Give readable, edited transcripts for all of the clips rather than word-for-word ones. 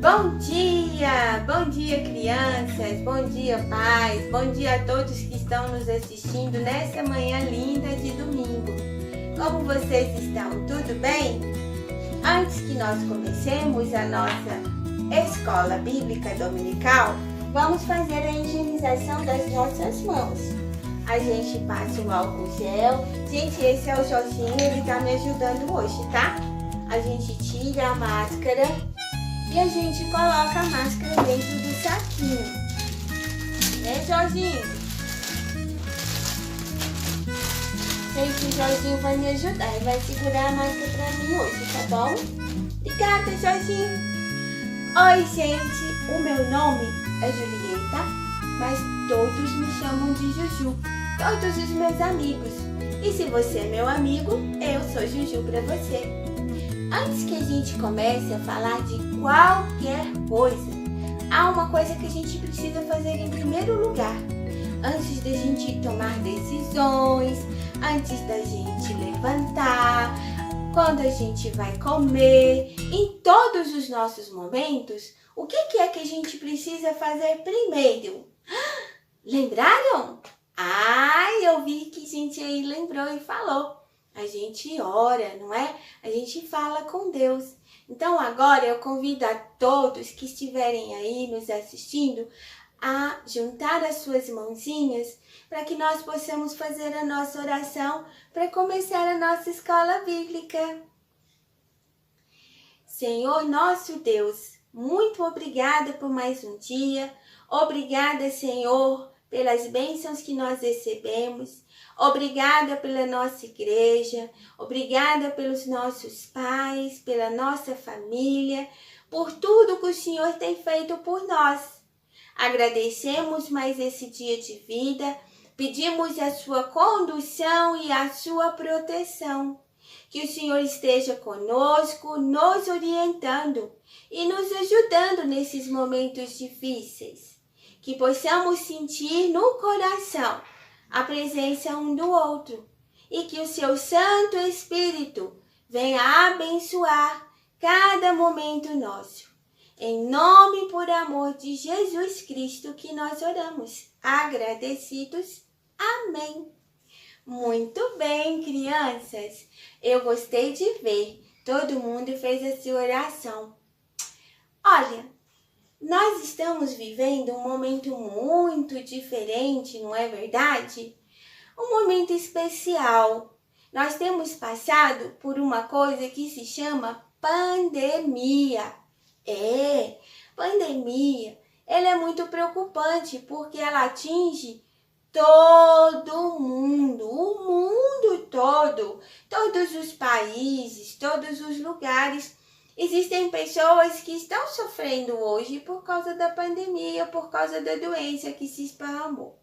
Bom dia crianças, bom dia pais, bom dia a todos que estão nos assistindo nessa manhã linda de domingo. Como vocês estão? Tudo bem? Antes que nós comecemos a nossa escola bíblica dominical, vamos fazer a higienização das nossas mãos. A gente passa o álcool gel. Gente, esse é o Jorginho, ele tá me ajudando hoje, tá? A gente tira a máscara e a gente coloca a máscara dentro do saquinho. Né, Jorginho? Sei que o Jorginho vai me ajudar e vai segurar a máscara pra mim hoje, tá bom? Obrigada, Jorginho. Oi, gente. O meu nome é Julieta, mas todos me chamam de Juju. Todos os meus amigos. E se você é meu amigo, eu sou Juju pra você. Antes que a gente comece a falar de qualquer coisa, há uma coisa que a gente precisa fazer em primeiro lugar. Antes da gente tomar decisões, antes da gente levantar, quando a gente vai comer, em todos os nossos momentos, o que é que a gente precisa fazer primeiro? Lembraram? Eu vi que gente aí lembrou e falou. A gente ora, não é? A gente fala com Deus. Então agora eu convido a todos que estiverem aí nos assistindo a juntar as suas mãozinhas para que nós possamos fazer a nossa oração para começar a nossa escola bíblica. Senhor nosso Deus, muito obrigada por mais um dia. Obrigada, Senhor, pelas bênçãos que nós recebemos. Obrigada pela nossa igreja, obrigada pelos nossos pais, pela nossa família, por tudo que o Senhor tem feito por nós. Agradecemos mais esse dia de vida, pedimos a sua condução e a sua proteção. Que o Senhor esteja conosco, nos orientando e nos ajudando nesses momentos difíceis. Que possamos sentir no coração a presença um do outro e que o seu Santo Espírito venha abençoar cada momento nosso. Em nome e por amor de Jesus Cristo que nós oramos, agradecidos. Amém. Muito bem, crianças. Eu gostei de ver. Todo mundo fez a sua oração. Olha, nós estamos vivendo um momento muito diferente, não é verdade? Um momento especial. Nós temos passado por uma coisa que se chama pandemia. Pandemia. Ela é muito preocupante porque ela atinge todo mundo, o mundo todo, todos os países, todos os lugares. Existem pessoas que estão sofrendo hoje por causa da pandemia, por causa da doença que se esparramou.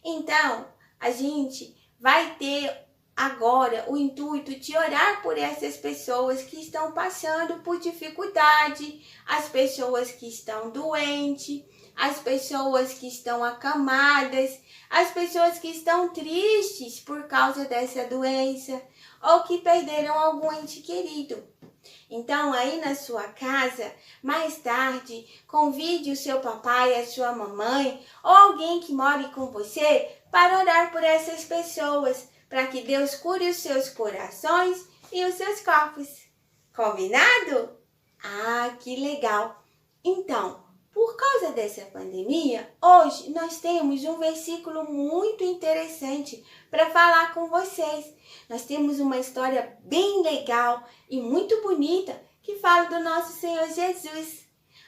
Então, a gente vai ter agora o intuito de orar por essas pessoas que estão passando por dificuldade, as pessoas que estão doentes, as pessoas que estão acamadas, as pessoas que estão tristes por causa dessa doença ou que perderam algum ente querido. Então, aí na sua casa, mais tarde, convide o seu papai, a sua mamãe ou alguém que more com você para orar por essas pessoas, para que Deus cure os seus corações e os seus corpos. Combinado? Que legal! Então, por causa dessa pandemia, hoje nós temos um versículo muito interessante para falar com vocês. Nós temos uma história bem legal e muito bonita que fala do nosso Senhor Jesus.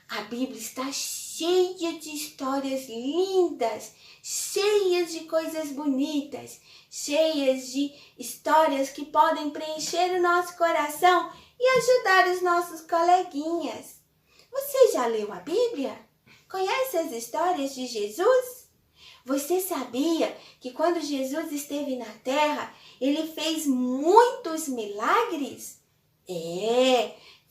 A Bíblia está cheia de histórias lindas, cheias de coisas bonitas, cheias de histórias que podem preencher o nosso coração e ajudar os nossos coleguinhas. Você já leu a Bíblia? Conhece as histórias de Jesus? Você sabia que quando Jesus esteve na terra, ele fez muitos milagres?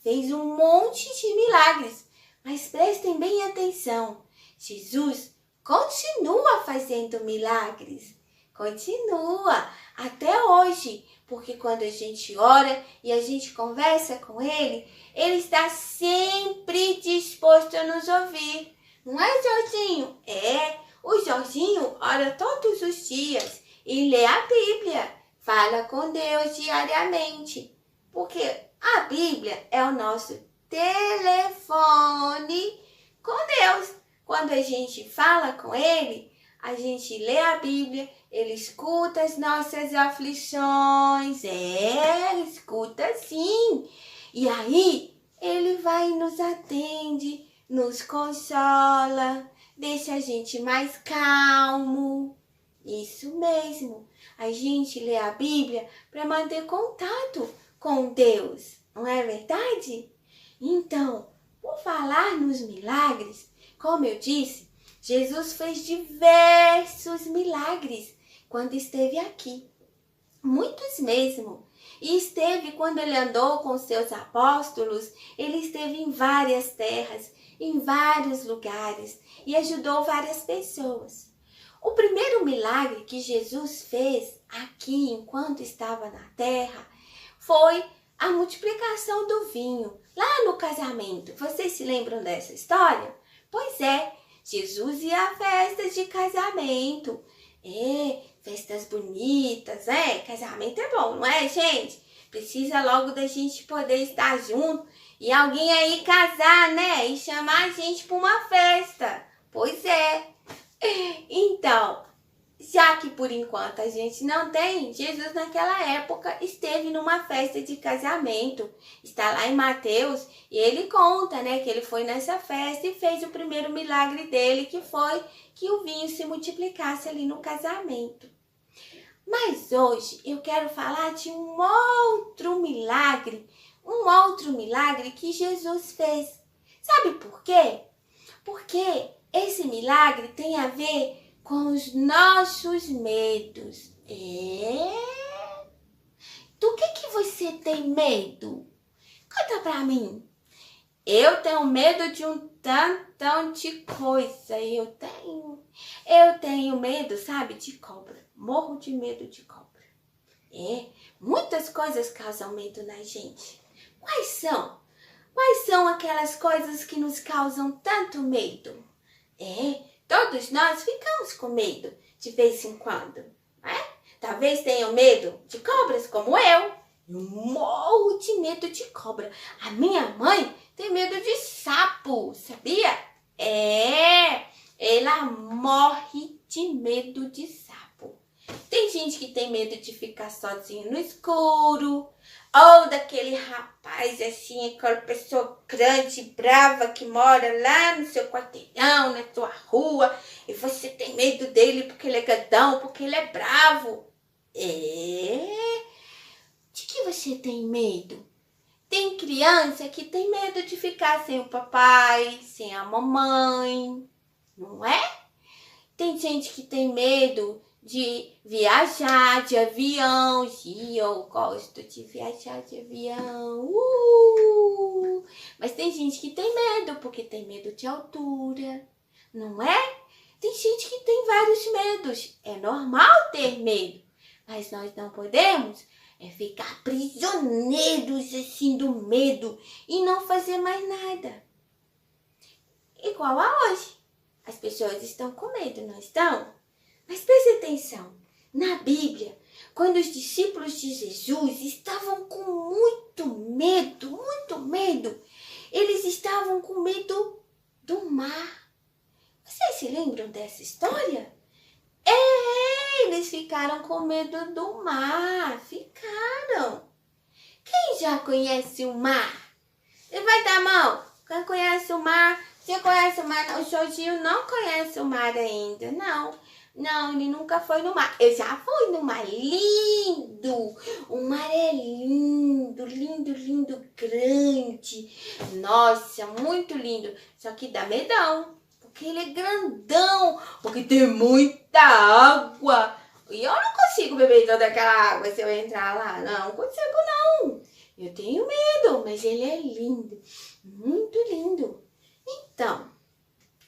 Fez um monte de milagres. Mas prestem bem atenção, Jesus continua fazendo milagres. Continua até hoje, porque quando a gente ora e a gente conversa com Ele, Ele está sempre disposto a nos ouvir. Não é, Jorginho? O Jorginho ora todos os dias e lê a Bíblia, fala com Deus diariamente, porque a Bíblia é o nosso telefone com Deus. Quando a gente fala com Ele, a gente lê a Bíblia, Ele escuta as nossas aflições. Escuta sim. E aí, Ele vai e nos atende, nos consola, deixa a gente mais calmo. Isso mesmo. A gente lê a Bíblia para manter contato com Deus. Não é verdade? Então, por falar nos milagres, como eu disse, Jesus fez diversos milagres quando esteve aqui. Muitos mesmo. E esteve quando ele andou com seus apóstolos, ele esteve em várias terras, em vários lugares e ajudou várias pessoas. O primeiro milagre que Jesus fez aqui enquanto estava na terra foi a multiplicação do vinho, lá no casamento. Vocês se lembram dessa história? Pois é, Jesus ia a festas de casamento. Festas bonitas, Casamento é bom, não é, gente? Precisa logo da gente poder estar junto e alguém aí casar, né? E chamar a gente para uma festa. Pois é. Então, já que por enquanto a gente não tem, Jesus naquela época esteve numa festa de casamento. Está lá em Mateus e ele conta, né, que ele foi nessa festa e fez o primeiro milagre dele, que foi que o vinho se multiplicasse ali no casamento. Mas hoje eu quero falar de um outro milagre que Jesus fez. Sabe por quê? Porque esse milagre tem a ver com os nossos medos. Do que você tem medo? Conta pra mim. Eu tenho medo de um tantão de coisa. Eu tenho medo, sabe, de cobra. Morro de medo de cobra. Muitas coisas causam medo na gente. Quais são? Quais são aquelas coisas que nos causam tanto medo? Todos nós ficamos com medo de vez em quando, Talvez tenham medo de cobras como eu. Eu morro de medo de cobra. A minha mãe tem medo de sapo, sabia? Ela morre de medo de sapo. Tem gente que tem medo de ficar sozinho no escuro, ou daquele rapaz assim, aquela pessoa grande, brava, que mora lá no seu quarteirão, na sua rua, e você tem medo dele porque ele é gadão, porque ele é bravo. De que você tem medo? Tem criança que tem medo de ficar sem o papai, sem a mamãe, não é? Tem gente que tem medo de viajar de avião. E eu gosto de viajar de avião. Mas tem gente que tem medo, porque tem medo de altura, não é? Tem gente que tem vários medos. É normal ter medo, mas nós não podemos ficar prisioneiros assim do medo e não fazer mais nada. Igual a hoje. As pessoas estão com medo, não estão? Mas preste atenção. Na Bíblia, quando os discípulos de Jesus estavam com muito medo, eles estavam com medo do mar. Vocês se lembram dessa história? Eles ficaram com medo do mar. Ficaram. Quem já conhece o mar? Levanta a mão. Quem conhece o mar? Você conhece o mar? O Jorginho não conhece o mar ainda. Não, ele nunca foi no mar. Eu já fui no mar. Lindo. O mar é lindo, grande. Nossa, muito lindo. Só que dá medão. Porque ele é grandão, porque tem muita água. E eu não consigo beber toda aquela água se eu entrar lá. Não consigo, não. Eu tenho medo, mas ele é lindo. Muito lindo. Então,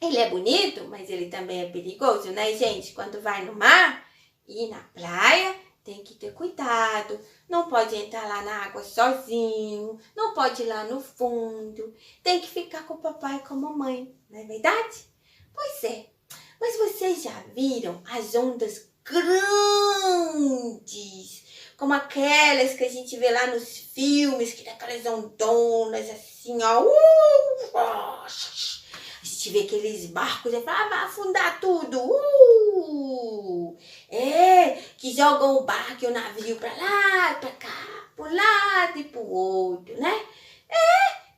ele é bonito, mas ele também é perigoso, né, gente? Quando vai no mar, E na praia tem que ter cuidado, não pode entrar lá na água sozinho, não pode ir lá no fundo, tem que ficar com o papai e com a mamãe, não é verdade? Pois é, mas vocês já viram as ondas grandes, como aquelas que a gente vê lá nos filmes, que dá aquelas ondonas assim, ó. A gente vê aqueles barcos e fala, vai afundar tudo. Que jogam o barco e o navio pra lá, pra cá, pro lado e pro outro, né?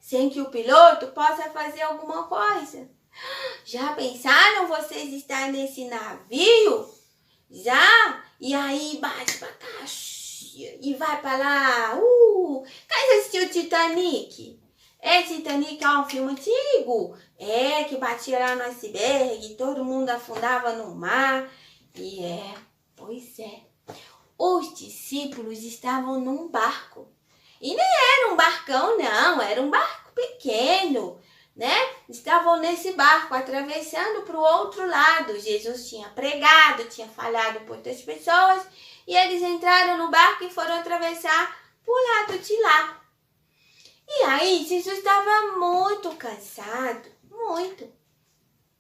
Sem que o piloto possa fazer alguma coisa. Já pensaram vocês estar nesse navio? Já? E aí bate pra cá e vai pra lá. Quem assistiu Titanic? Titanic é um filme antigo. Que batia lá no iceberg e todo mundo afundava no mar. Pois é. Os discípulos estavam num barco. E nem era um barcão, não. Era um barco pequeno, né? Estavam nesse barco, atravessando para o outro lado. Jesus tinha pregado, tinha falado para outras pessoas. E eles entraram no barco e foram atravessar para o lado de lá. E aí, Jesus estava muito cansado, muito.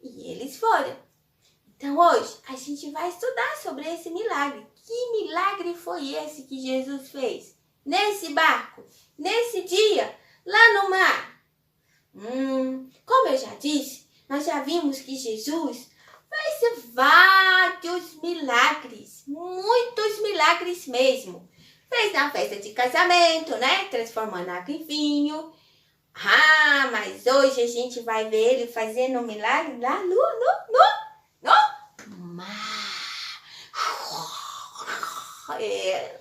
E eles foram. Então, hoje, a gente vai estudar sobre esse milagre. Que milagre foi esse que Jesus fez? Nesse barco, nesse dia, lá no mar. Como eu já disse, nós já vimos que Jesus fez vários milagres, muitos milagres mesmo. Fez na festa de casamento, né? Transformando água em vinho. Mas hoje a gente vai ver ele fazendo um milagre lá no mar.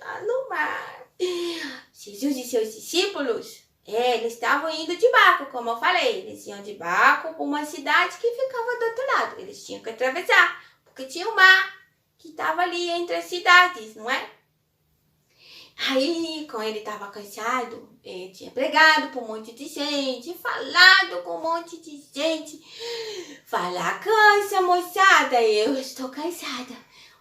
Lá no mar. Jesus e seus discípulos, eles estavam indo de barco, como eu falei. Eles iam de barco para uma cidade que ficava do outro lado. Eles tinham que atravessar, porque tinha o mar que estava ali entre as cidades, não é? Aí, quando ele estava cansado, ele tinha pregado para um monte de gente, falado com um monte de gente. Falar cansa, moçada, eu estou cansada.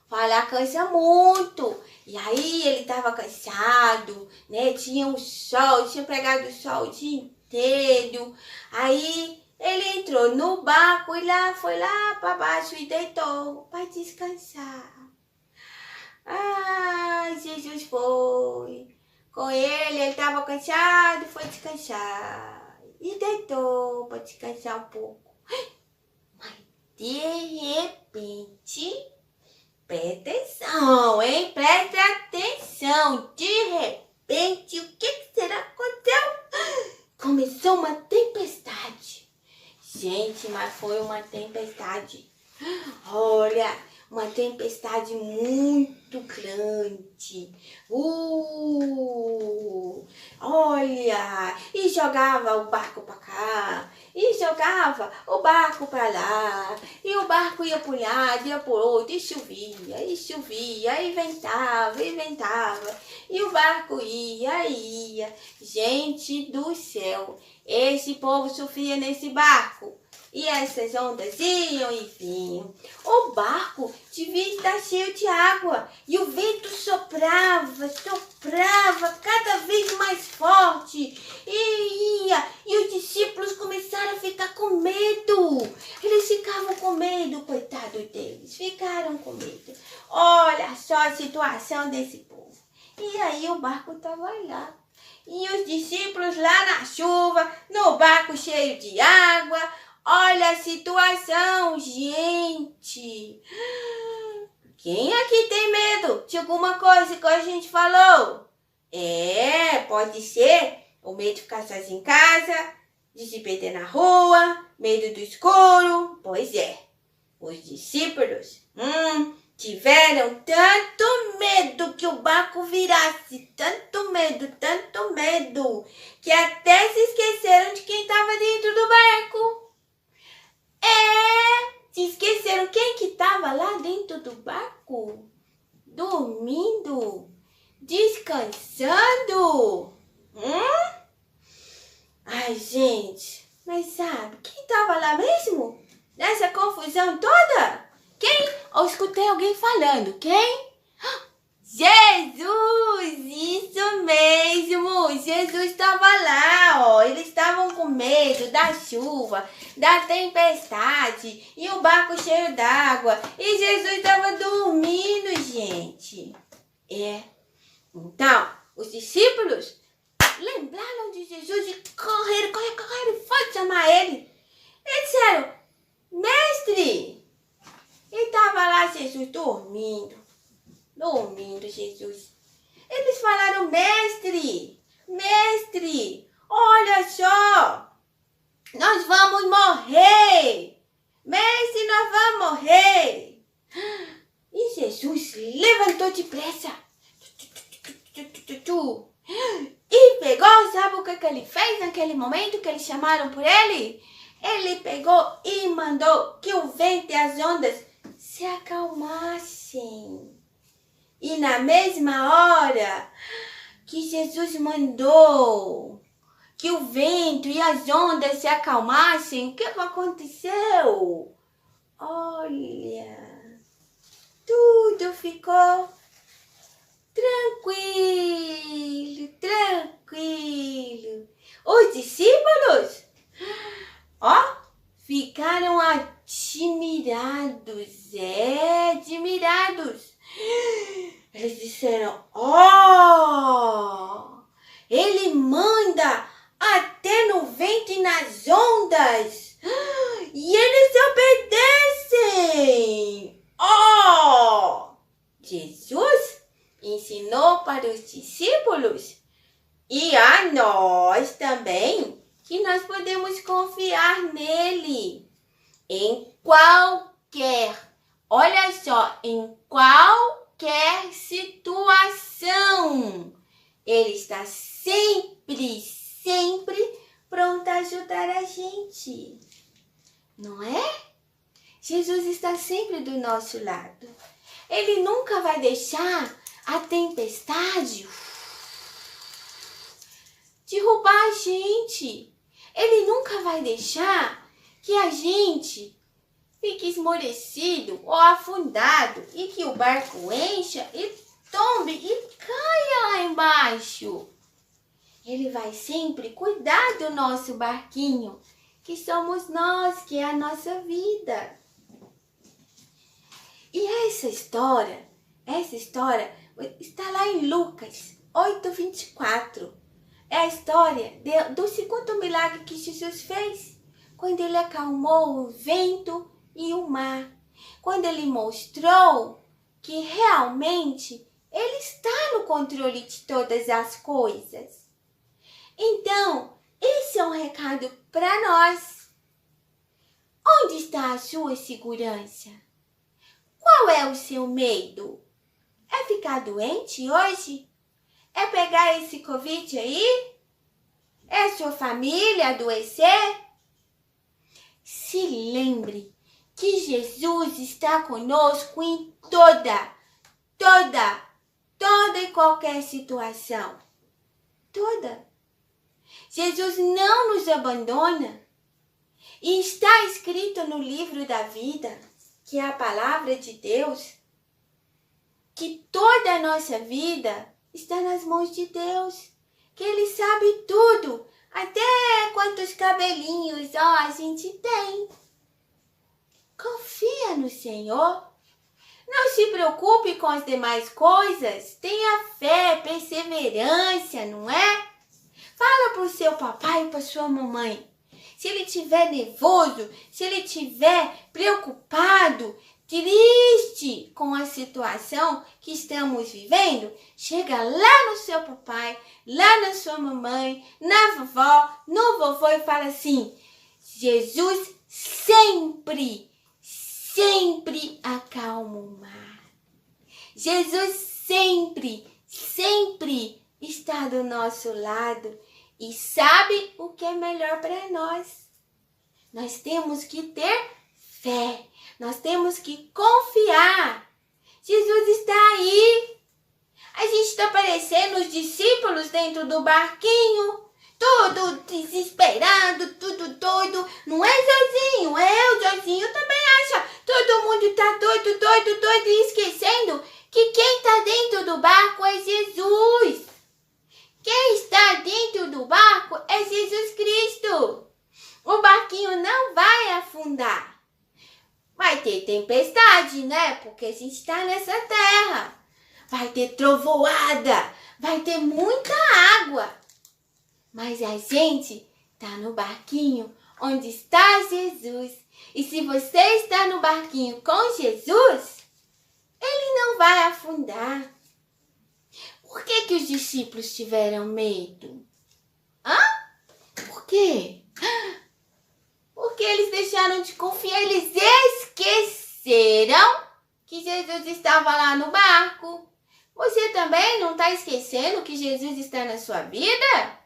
Falar cansa muito. E aí, ele estava cansado, né? Tinha o sol, tinha pregado o sol o dia inteiro. Aí, ele entrou no barco e foi lá para baixo e deitou para descansar. Jesus foi. Com ele estava cansado, foi descansar. E deitou para descansar um pouco. Mas de repente, presta atenção, hein? Presta atenção. De repente, o que será que aconteceu? Começou uma tempestade. Gente, mas foi uma tempestade. Olha, uma tempestade muito grande. Olha, e jogava o barco para cá, e jogava o barco para lá, e o barco ia para um lado, ia para o outro, e chovia, e ventava, e o barco ia. Gente do céu, esse povo sofria nesse barco. E essas ondas iam e vinham. O barco devia estar cheio de água. E o vento soprava cada vez mais forte. E ia. E os discípulos começaram a ficar com medo. Eles ficavam com medo, coitado deles. Ficaram com medo. Olha só a situação desse povo. E aí o barco estava lá. E os discípulos lá na chuva, no barco cheio de água. Olha a situação, gente. Quem aqui tem medo de alguma coisa que a gente falou? Pode ser o medo de ficar sozinho em casa, de se perder na rua, medo do escuro. Pois é, os discípulos tiveram tanto medo que o barco virasse, tanto medo, que até se esqueceram de quem estava dentro do barco. Se esqueceram quem que estava lá dentro do barco? Dormindo? Descansando? Ai, gente, mas sabe, quem estava lá mesmo? Nessa confusão toda? Quem? Eu escutei alguém falando. Quem? Jesus, isso mesmo, Jesus estava lá, ó, eles estavam com medo da chuva, da tempestade e o barco cheio d'água e Jesus estava dormindo, gente. Então, os discípulos lembraram de Jesus e correram, foi chamar ele. Eles disseram, mestre, e estava lá Jesus dormindo, Jesus. Eles falaram, mestre, olha só, nós vamos morrer, mestre, nós vamos morrer. E Jesus levantou depressa e pegou, sabe o que ele fez naquele momento que eles chamaram por ele? Ele pegou e mandou que o vento e as ondas se acalmassem. E na mesma hora que Jesus mandou que o vento e as ondas se acalmassem, o que aconteceu? Olha, tudo ficou tranquilo. Os discípulos, ficaram admirados. Eles disseram, ele manda até no vento e nas ondas. E eles obedecem. Jesus ensinou para os discípulos e a nós também que nós podemos confiar nele em qualquer situação. Ele está sempre pronto a ajudar a gente. Não é? Jesus está sempre do nosso lado. Ele nunca vai deixar a tempestade derrubar a gente. Ele nunca vai deixar que a gente fique esmorecido ou afundado e que o barco encha e tombe e caia lá embaixo. Ele vai sempre cuidar do nosso barquinho, que somos nós, que é a nossa vida. E essa história está lá em Lucas 8:24. É a história do segundo milagre que Jesus fez, quando ele acalmou o vento e o mar, quando ele mostrou que realmente ele está no controle de todas as coisas. Então, esse é um recado para nós. Onde está a sua segurança? Qual é o seu medo? É ficar doente hoje? É pegar esse Covid aí? É sua família adoecer? Se lembre que Jesus está conosco em toda e qualquer situação. Toda. Jesus não nos abandona. E está escrito no livro da vida, que é a palavra de Deus, que toda a nossa vida está nas mãos de Deus, que Ele sabe tudo, até quantos cabelinhos a gente tem. Confia no Senhor. Não se preocupe com as demais coisas. Tenha fé, perseverança, não é? Fala para o seu papai e para sua mamãe. Se ele estiver nervoso, se ele estiver preocupado, triste com a situação que estamos vivendo, chega lá no seu papai, lá na sua mamãe, na vovó, no vovô e fala assim: Jesus sempre acalma o mar. Jesus sempre está do nosso lado e sabe o que é melhor para nós. Nós temos que ter fé, nós temos que confiar. Jesus está aí. A gente está parecendo os discípulos dentro do barquinho, tudo desesperado, tudo doido. Não é Josinho, o Josinho também acha. Todo mundo está doido e esquecendo que quem está ter tempestade, né? Porque a gente está nessa terra. Vai ter trovoada, vai ter muita água. Mas a gente está no barquinho onde está Jesus. E se você está no barquinho com Jesus, ele não vai afundar. Por que os discípulos tiveram medo? Por quê? Porque eles deixaram de confiar, eles esqueceram que Jesus estava lá no barco. Você também não está esquecendo que Jesus está na sua vida?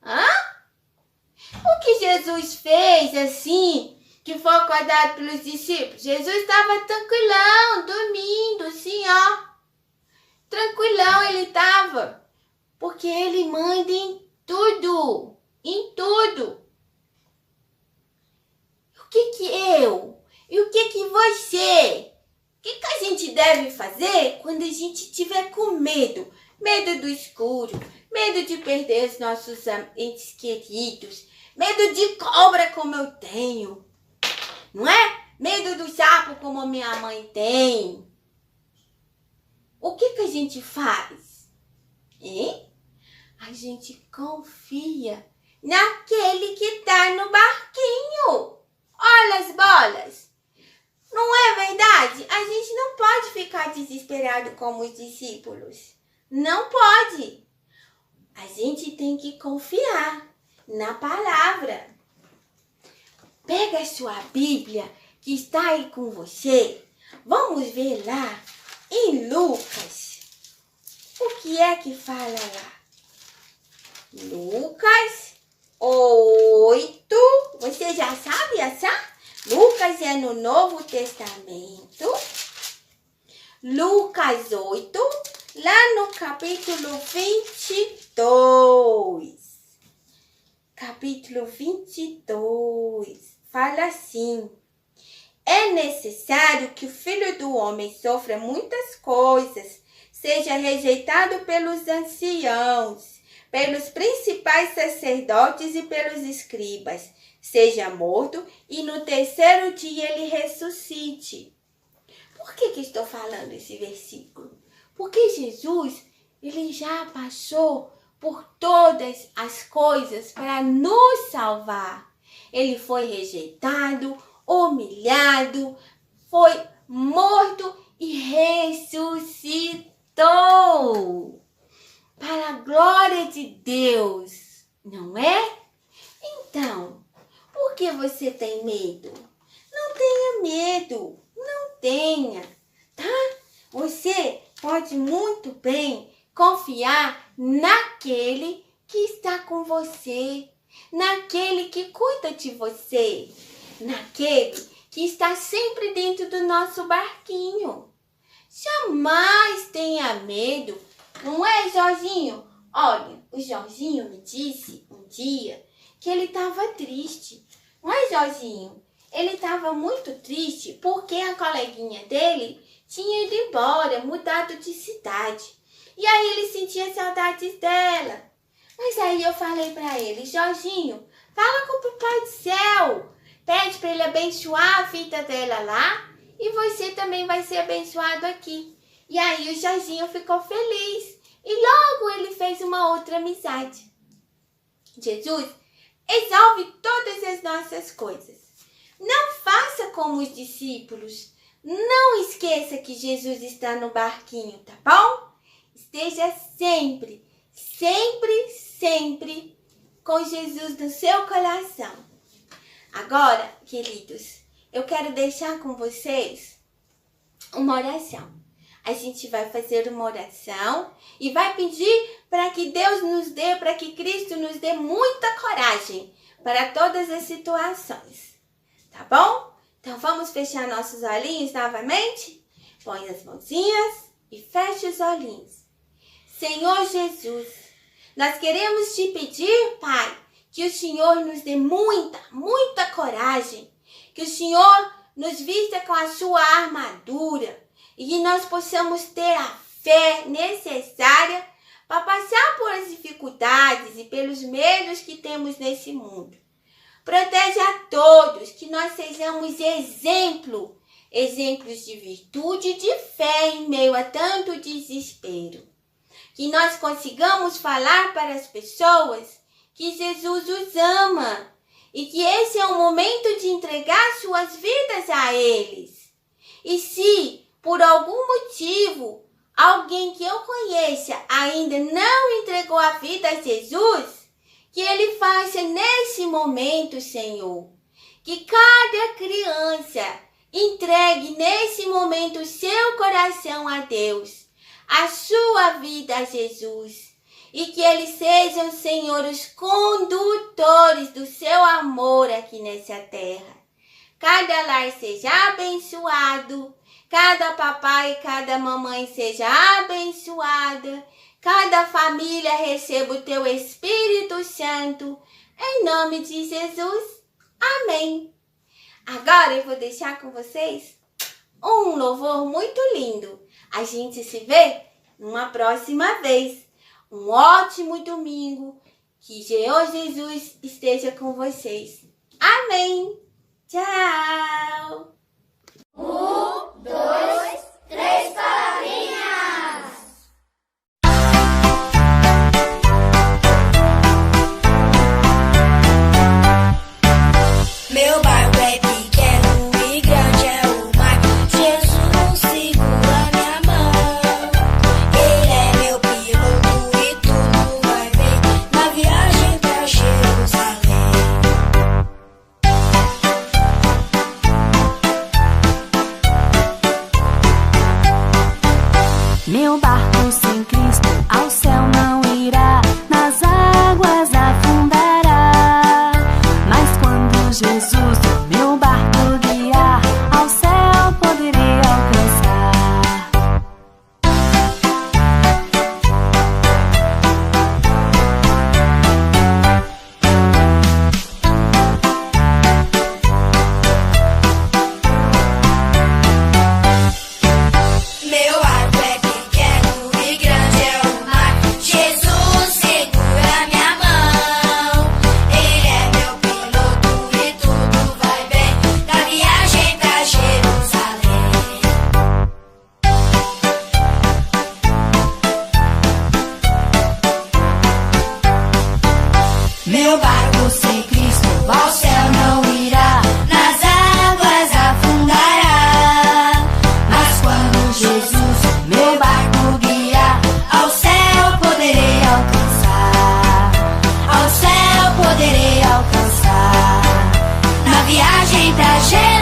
O que Jesus fez assim, que foi acordado pelos discípulos? Jesus estava tranquilão, dormindo, assim, ó. Tranquilão ele estava. Porque ele manda em tudo. Em tudo. O que eu? E o que você? O que a gente deve fazer quando a gente tiver com medo? Medo do escuro, medo de perder os nossos entes queridos, medo de cobra como eu tenho, não é? Medo do sapo como minha mãe tem. O que a gente faz? A gente confia naquele que está no barquinho. Olha as bolas. Não é verdade? A gente não pode ficar desesperado como os discípulos. Não pode. A gente tem que confiar na palavra. Pega a sua Bíblia que está aí com você. Vamos ver lá em Lucas. O que é que fala lá? Lucas 8. Você já sabe essa? Lucas é no Novo Testamento. Lucas 8, lá no capítulo 22. Capítulo 22. Fala assim: é necessário que o Filho do Homem sofra muitas coisas, seja rejeitado pelos anciãos, pelos principais sacerdotes e pelos escribas, seja morto e no terceiro dia ele ressuscite. Por que estou falando esse versículo? Porque Jesus, ele já passou por todas as coisas para nos salvar. Ele foi rejeitado, humilhado, foi morto e ressuscitou. Para a glória de Deus, não é? Então, por que você tem medo? Não tenha medo, não tenha, tá? Você pode muito bem confiar naquele que está com você, naquele que cuida de você, naquele que está sempre dentro do nosso barquinho. Jamais tenha medo, não é, Jorginho? Olha, o Jorginho me disse um dia que ele estava triste. Não é, Jorginho? Ele estava muito triste porque a coleguinha dele tinha ido embora, mudado de cidade. E aí ele sentia saudades dela. Mas aí eu falei para ele: Jorginho, fala com o Papai do Céu. Pede para ele abençoar a vida dela lá e você também vai ser abençoado aqui. E aí o Jorginho ficou feliz e logo ele fez uma outra amizade. Jesus resolve todas as nossas coisas. Não faça como os discípulos. Não esqueça que Jesus está no barquinho, tá bom? Esteja sempre, sempre, sempre com Jesus no seu coração. Agora, queridos, eu quero deixar com vocês uma oração. A gente vai fazer uma oração e vai pedir para que Deus nos dê, para que Cristo nos dê muita coragem para todas as situações. Tá bom? Então vamos fechar nossos olhinhos novamente? Põe as mãozinhas e feche os olhinhos. Senhor Jesus, nós queremos te pedir, Pai, que o Senhor nos dê muita, muita coragem, que o Senhor nos vista com a sua armadura e que nós possamos ter a fé necessária para passar por as dificuldades e pelos medos que temos nesse mundo. Protege a todos, que nós sejamos exemplo exemplos de virtude e de fé em meio a tanto desespero. Que nós consigamos falar para as pessoas que Jesus os ama e que esse é o momento de entregar suas vidas a eles. E se, por algum motivo, alguém que eu conheça ainda não entregou a vida a Jesus, que ele faça nesse momento, Senhor. Que cada criança entregue nesse momento o seu coração a Deus, a sua vida a Jesus. E que eles sejam, Senhor, os condutores do seu amor aqui nessa terra. Cada lar seja abençoado, cada papai e cada mamãe seja abençoada, cada família receba o teu Espírito Santo, em nome de Jesus. Amém. Agora eu vou deixar com vocês um louvor muito lindo. A gente se vê numa próxima vez. Um ótimo domingo. Que Senhor Jesus esteja com vocês. Amém. Tchau. 1, 2, 3, palavrinhas. Meu bairro é pequeno e grande é o mar. Jesus segura minha mão. Ele é meu piloto e tudo vai bem na viagem pra Jerusalém. Meu barco sem Cristo ao céu não irá, nas águas afundará. Mas quando Jesus meu barco guiar, ao céu poderei alcançar. Meu arco é pequeno e grande é o mar. Jesus segura minha mão. Ele é meu piloto e tudo vai bem na viagem pra Jerusalém. Meu barco sem Cristo ao céu não irá, nas águas afundará. Mas quando Jesus meu barco guiar, ao céu poderei alcançar. Ao céu poderei alcançar. Na viagem pra Jerusalém.